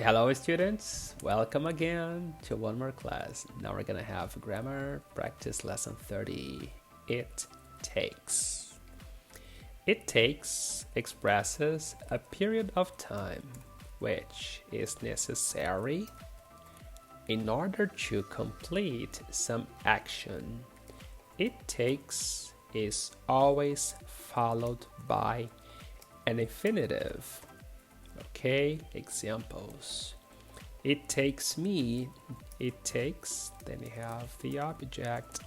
Hello students, welcome again to one more class. Now we're gonna have grammar practice lesson 30. It takes. It takes expresses a period of time which is necessary in order to complete some action. It takes is always followed by an infinitive. Okay, examples. It takes me, it takes, then you have the object.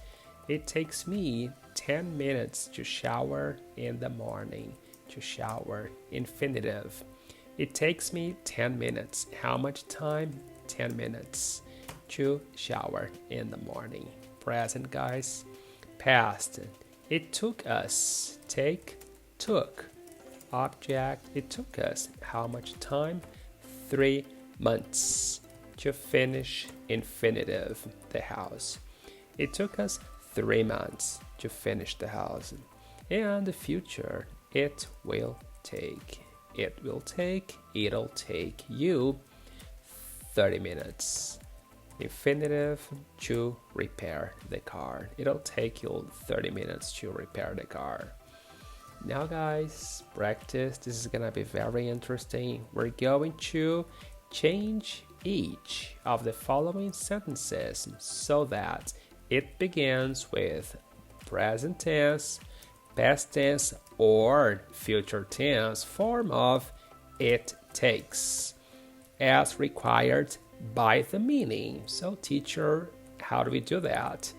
It takes me 10 minutes to shower in the morning. To shower, infinitive. It takes me 10 minutes. How much time? 10 minutes to shower in the morning. Present, guys. Past. It took us. Take, took. Object, it took us how much time? 3 months to finish infinitive, the house. It took us 3 months to finish the house. And the future, it will take. It will take, it'll take you 30 minutes. Infinitive, to repair the car. It'll take you 30 minutes to repair the car. Now guys, practice. This is gonna be very interesting. We're going to change each of the following sentences so that it begins with present tense, past tense, or future tense form of it takes as required by the meaning. So teacher, how do we do that?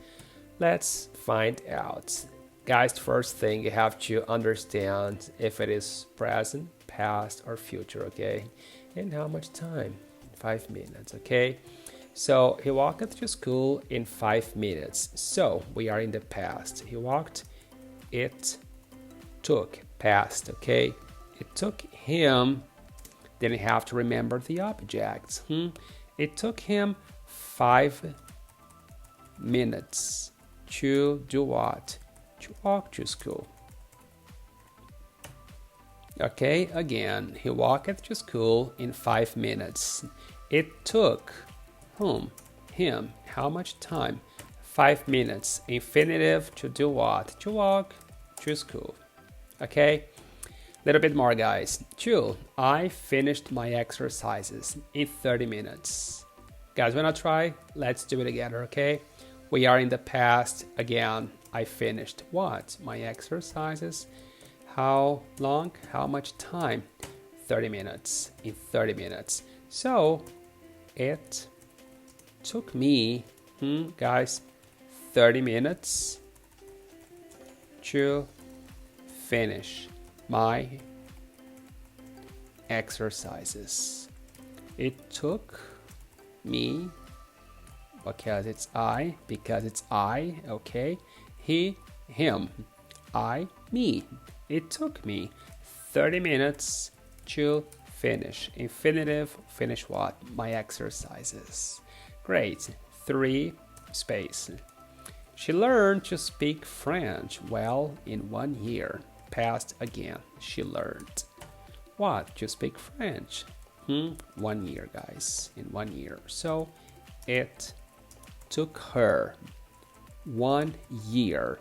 Let's find out. Guys, first thing you have to understand if it is present, past, or future, okay? And how much time? 5 minutes, okay? So he walked to school in 5 minutes. So we are in the past. He walked, it took, past, okay? It took him, then you have to remember the objects. It took him 5 minutes to do what? To walk to school. Okay, again, he walked to school in 5 minutes. It took whom? Him. How much time? 5 minutes. Infinitive, to do what? To walk to school. Okay, little bit more, guys. 2. I finished my exercises in 30 minutes. Guys, wanna try? Let's do it together, okay? We are in the past again. I finished what? My exercises. How long? How much time? 30 minutes. In 30 minutes. So it took me, guys, 30 minutes to finish my exercises. It took me because it's I, okay? He, him, I, me. It took me 30 minutes to finish. Infinitive, finish what? My exercises. Great. 3 space. She learned to speak French well in 1 year. Past again. She learned. What? To speak French. 1 year, guys. In 1 year. So it took her 1 year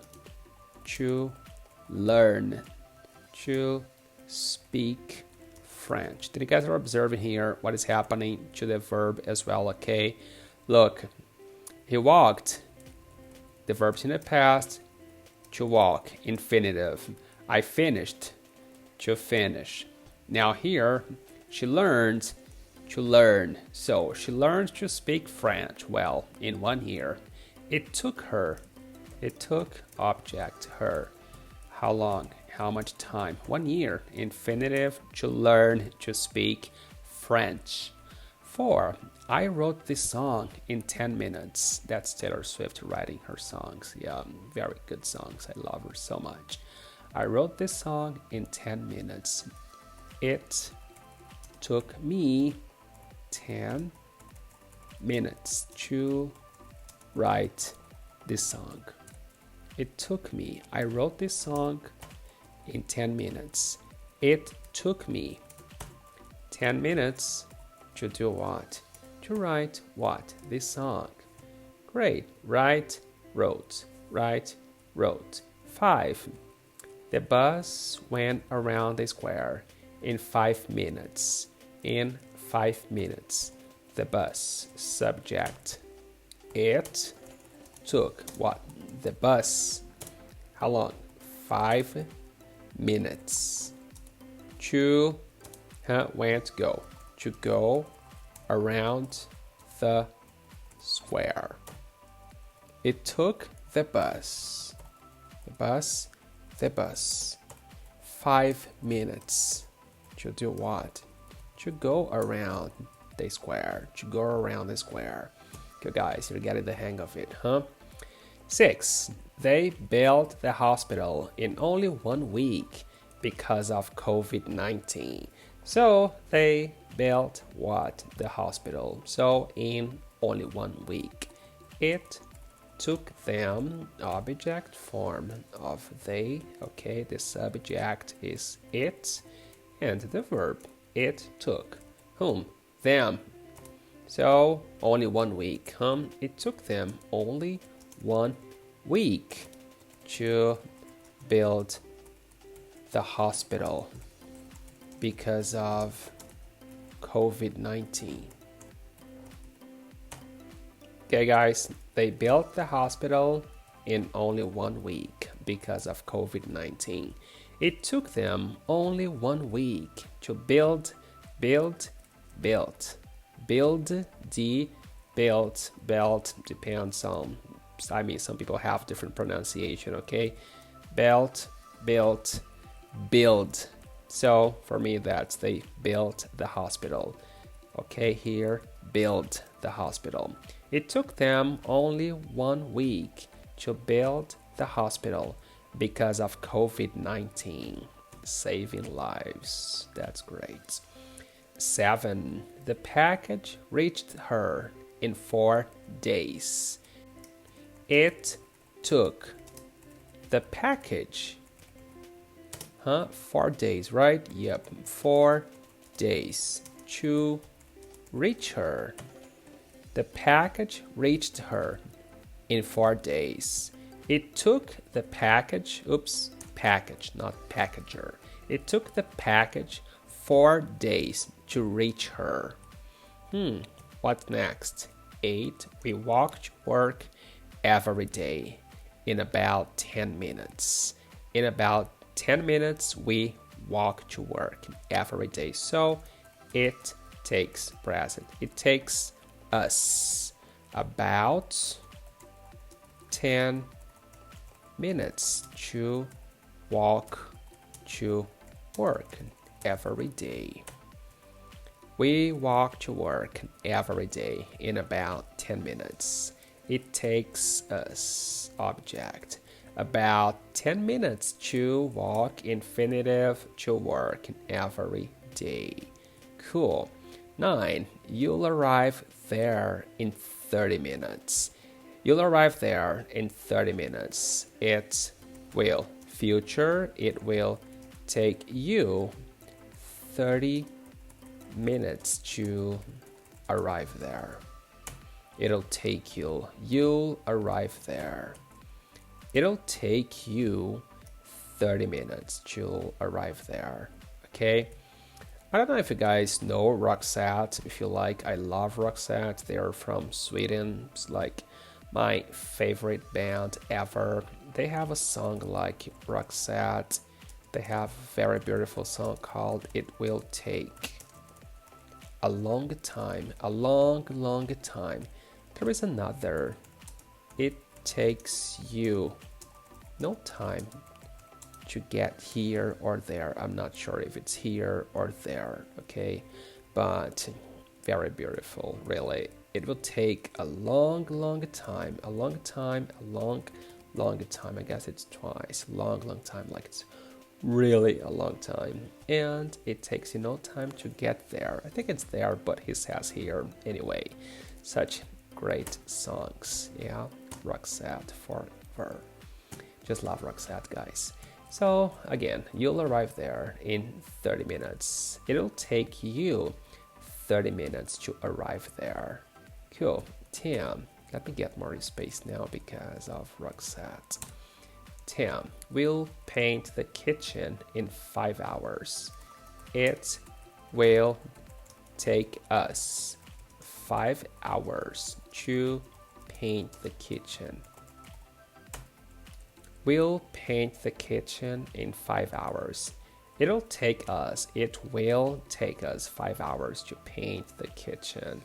to learn to speak French. Did you guys are observing here what is happening to the verb as well? Okay, look, he walked. The verb's in the past. To walk, infinitive. I finished, to finish. Now here, she learned to learn. So she learned to speak French well in 1 year. It took her. It took object her. How long? How much time? 1 year. Infinitive, to learn to speak French. 4. I wrote this song in 10 minutes. That's Taylor Swift writing her songs. Yeah, very good songs. I love her so much. I wrote this song in 10 minutes. It took me 10 minutes to write this song. It took me. I wrote this song in 10 minutes. It took me 10 minutes To do what? To write what? This song. Great. Write, wrote. Write, wrote. 5. The bus went around the square in 5 minutes. In 5 minutes. The bus. Subject. It took what? The bus. How long? 5 minutes. To go. To go around the square. It took the bus. The bus. 5 minutes. To do what? To go around the square. To go around the square. Okay, guys, you're getting the hang of it, huh? 6. They built the hospital in only 1 week because of COVID-19. So they built what? The hospital. So in only 1 week. It took them, object form of they. Okay, the subject is it. And the verb, it took. Whom? Them. So only 1 week. It took them only 1 week to build the hospital because of COVID-19. Okay, guys, they built the hospital in only 1 week because of COVID-19. It took them only 1 week to build, belt, depends on, some people have different pronunciation, okay? Belt, built, build. So for me, that's they built the hospital. Okay, here, build the hospital. It took them only 1 week to build the hospital because of COVID-19. Saving lives. That's great. 7. The package reached her in 4 days. It took the package 4 days, right? Yep, 4 days to reach her. The package reached her in 4 days. It took the package, package, not packager. It took the package 4 days to reach her. What's next? 8. We walk to work every day in about 10 minutes. In about 10 minutes, we walk to work every day. So it takes present. It takes us about 10 minutes to walk to work every day. We walk to work every day in about 10 minutes. It takes us, object, about 10 minutes to walk, infinitive, to work every day. Cool. 9. You'll arrive there in 30 minutes. You'll arrive there in 30 minutes. It will, future, it will take you 30 minutes to arrive there. It'll take you, you'll arrive there. It'll take you 30 minutes to arrive there. Okay? I don't know if you guys know Roxette. If you like, I love Roxette. They're from Sweden. It's like my favorite band ever. They have a song like Roxette. They have a very beautiful song called It Will Take a Long Time. A long, long time. There is another. It takes you no time to get here or there. I'm not sure if it's here or there, okay? But very beautiful, really. It will take a long, long time. A long time, a long, long time. I guess it's twice. Long, long time, like it's really a long time. And it takes you no time to get there. I think it's there, but he says here. Anyway, such great songs. Yeah, Roxette forever. Just love Roxette, guys. So again, you'll arrive there in 30 minutes. It'll take you 30 minutes to arrive there. Cool. 10. Let me get more space now because of Roxette. 10. We'll paint the kitchen in 5 hours. It will take us 5 hours to paint the kitchen. We'll paint the kitchen in 5 hours. It will take us 5 hours to paint the kitchen.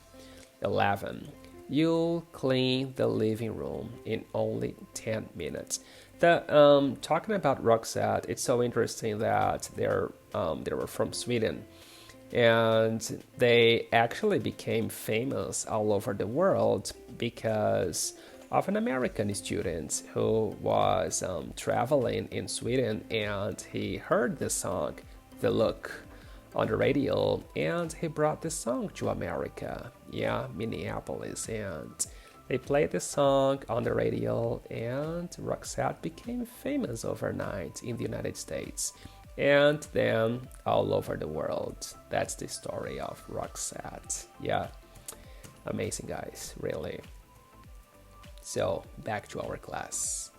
11. You'll clean the living room in only 10 minutes. Talking about Roxette, it's so interesting that they were from Sweden, and they actually became famous all over the world because of an American student who was traveling in Sweden, and he heard the song "The Look" on the radio, and he brought the song to America, Minneapolis, and they played the song on the radio, and Roxette became famous overnight in the United States and then all over the world. That's the story of Roxette. Amazing, guys, really. So back to our class.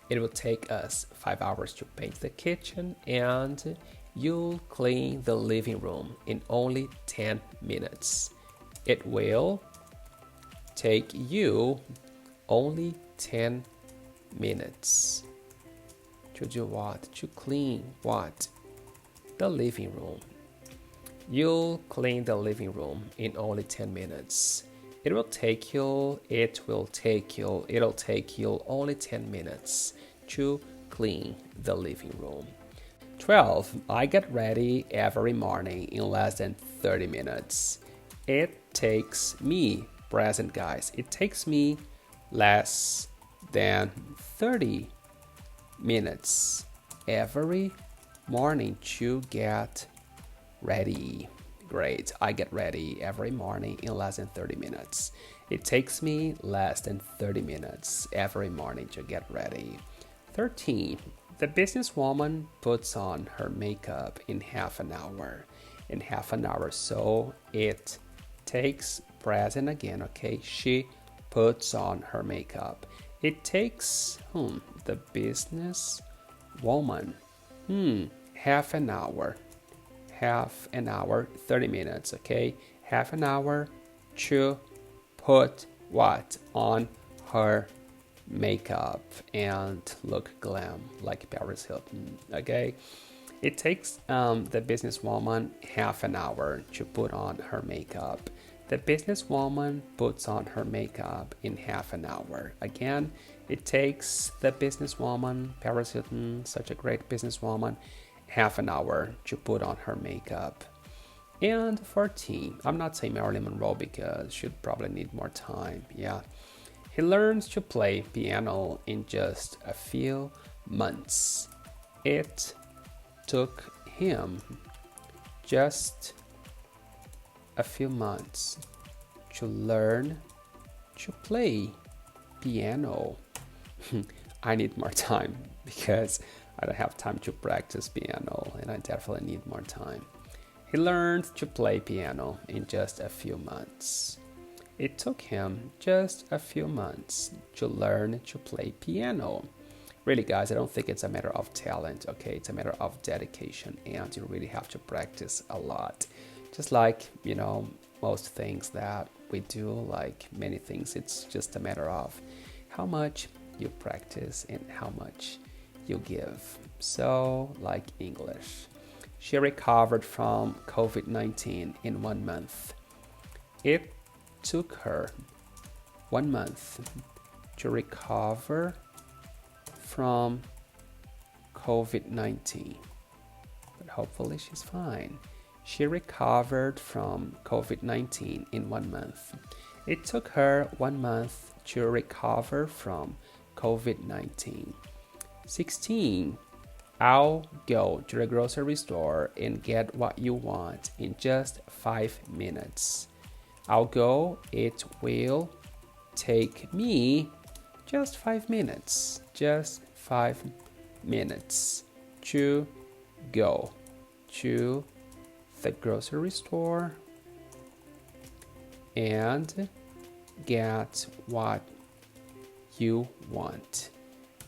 It will take us 5 hours to paint the kitchen, and you'll clean the living room in only 10 minutes. It will take you only 10 minutes. To do what? To clean what? The living room. You'll clean the living room in only 10 minutes. It'll take you only 10 minutes to clean the living room. 12. I get ready every morning in less than 30 minutes. It takes me, present guys, it takes me less than 30 minutes every morning to get ready. Great. I get ready every morning in less than 30 minutes. It takes me less than 30 minutes every morning to get ready. 13. The businesswoman puts on her makeup in half an hour. In half an hour, so it takes, present again, okay? She puts on her makeup. It takes the businesswoman half an hour, 30 minutes, okay? Half an hour to put what on her makeup and look glam like Paris Hilton, okay? It takes the businesswoman half an hour to put on her makeup. The businesswoman puts on her makeup in half an hour. Again, it takes the businesswoman, Paris Hilton, such a great businesswoman, half an hour to put on her makeup. And 14, I'm not saying Marilyn Monroe because she'd probably need more time. He learns to play piano in just a few months. It took him just a few months to learn to play piano. I need more time because I don't have time to practice piano, and I definitely need more time. He learned to play piano in just a few months. It took him just a few months to learn to play piano. Really, guys, I don't think it's a matter of talent, okay? It's a matter of dedication, and you really have to practice a lot. Just like, most things that we do, like many things, it's just a matter of how much you practice and how much you give. So, like English. She recovered from COVID-19 in 1 month. It took her 1 month to recover from COVID-19. But hopefully she's fine. She recovered from COVID-19 in 1 month. It took her 1 month to recover from COVID-19. 16. I'll go to the grocery store and get what you want in just 5 minutes. I'll go. It will take me just 5 minutes. Just 5 minutes to go to the grocery store and get what you want.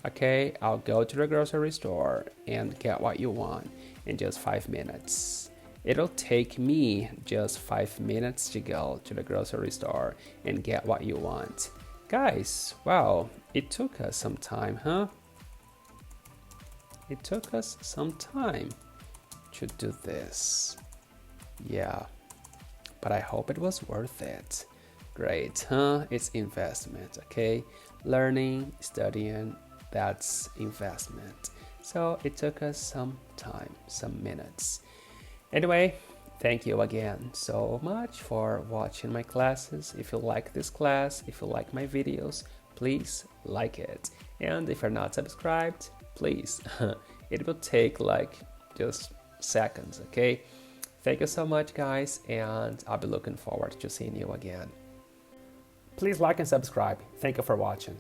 Okay, I'll go to the grocery store and get what you want in just 5 minutes. It'll take me just 5 minutes to go to the grocery store and get what you want. Guys, wow, it took us some time, huh? It took us some time to do this. Yeah, but I hope it was worth it. Great, huh? It's investment, okay? Learning, studying, that's investment. So it took us some time, some minutes. Anyway, thank you again so much for watching my classes. If you like this class, if you like my videos, please like it. And if you're not subscribed, please. It will take like just seconds, okay? Thank you so much, guys, and I'll be looking forward to seeing you again. Please like and subscribe. Thank you for watching.